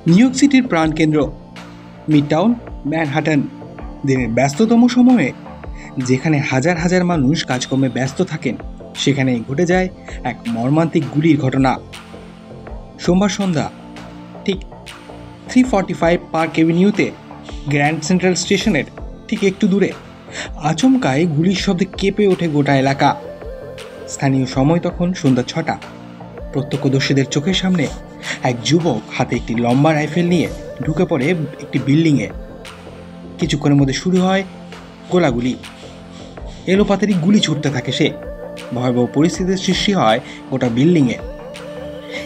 New York সিটির প্রাণকেন্দ্র Midtown Manhattan দিনের ব্যস্ততম সময়ে যেখানে হাজার হাজার মানুষ কাজকর্মে ব্যস্ত থাকেন, সেখানেই ঘটে যায় এক মর্মান্তিক গুলির ঘটনা। সোমবার সন্ধ্যা ঠিক 345 পার্ক এভিনিউতে গ্র্যান্ড সেন্ট্রাল স্টেশনের ঠিক একটু দূরে আচমকায় গুলির শব্দে কেঁপে ওঠে গোটা এলাকা। স্থানীয় সময় তখন সন্ধ্যা 6টা। প্রত্যক্ষদর্শীদের চোখের সামনে এক যুবক হাতে একটি লম্বা রাইফেল নিয়ে ঢুকে পড়ে একটি বিল্ডিংয়ে। কিছুক্ষণের মধ্যে শুরু হয় গোলাগুলি। এলোপাতারি গুলি ছুটতে থাকে সে। ভয়াবহ পরিস্থিতির সৃষ্টি হয় গোটা বিল্ডিংয়ে।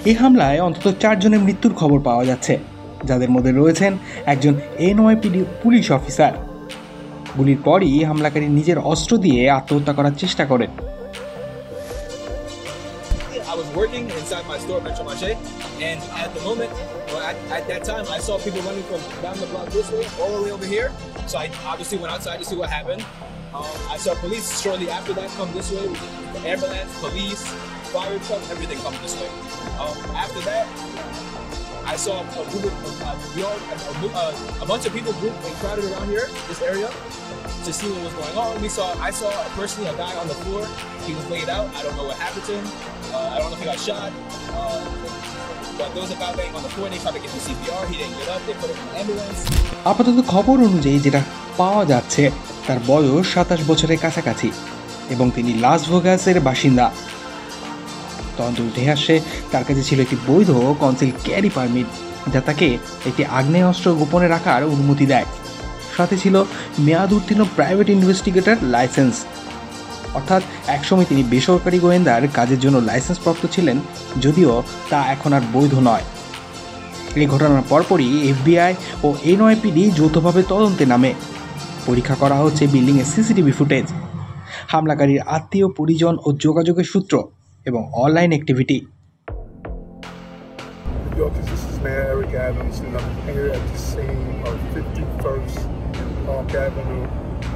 এই হামলায় অন্তত 4 জনের মৃত্যুর খবর পাওয়া যাচ্ছে, যাদের মধ্যে রয়েছেন একজন NYPD পুলিশ অফিসার। গুলির পরই হামলাকারী নিজের অস্ত্র দিয়ে আত্মহত্যা করার চেষ্টা করেন। I was working inside my store, Metro Marché, and at the moment, at that time, I saw people running from down the block this way all the way over here. So I obviously went outside to see what happened. I saw police shortly after that come this way, the ambulance, police, fire truck, everything come this way. After that, I saw a bunch of people grouped and crowded around here, this area, to see what was going on. I saw personally a guy on the floor. He was laid out. I don't know what happened to him. I don't know if he got shot. But there was a guy laying on the floor. They tried to give him CPR. He didn't get up. They put him in an ambulance. আপাতত খবর অনুযায়ী যেটা পাওয়া যাচ্ছে, তার বয়স 27 বছরের কাছাকাছি এবং তিনি লাস ভেগাসের বাসিন্দা। তদন্ত উঠে আসে তার কাছে ছিল একটি বৈধ কনসিল ক্যারি পারমিট, যা তাকে একটি আগ্নেয়াস্ত্র গোপনে রাখার অনুমতি দেয়। সাথে ছিল মেয়াদ উত্তীর্ণ প্রাইভেট ইনভেস্টিগেটর লাইসেন্স, অর্থাৎ একসময় তিনি বেসরকারি গোয়েন্দার কাজের জন্য লাইসেন্সপ্রাপ্ত ছিলেন, যদিও তা এখন আর বৈধ নয়। এই ঘটনার পরপরই FBI ও NYPD যৌথভাবে তদন্তে নামে। পরীক্ষা করা হচ্ছে বিল্ডিংয়ের CCTV ফুটেজ, হামলাকারীর আত্মীয় পরিজন ও যোগাযোগের সূত্র এবং online activity. This is Mayor Eric Adams, and I'm here at the scene of 51st and Park Avenue.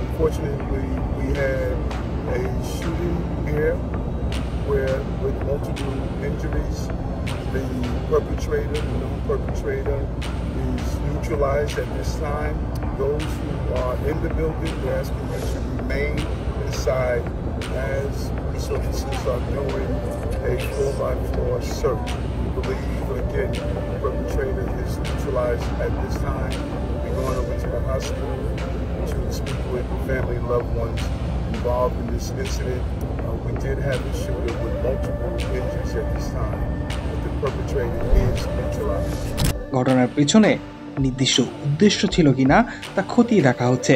Unfortunately, we had a shooting here with multiple injuries. The perpetrator, the known perpetrator, is neutralized at this time. Those who are in the building, we're asking them to remain inside as police officers are doing a floor-by-floor search. We believe, again, the perpetrator is neutralized at this time. We're going over to the hospital to speak with family and loved ones involved in this incident. We did have a shooter with multiple injuries at this time, but the perpetrator is neutralized. ঘটনার পেছনে নির্দিষ্ট উদ্দেশ্য ছিল কিনা তা খতিয়ে দেখা হচ্ছে।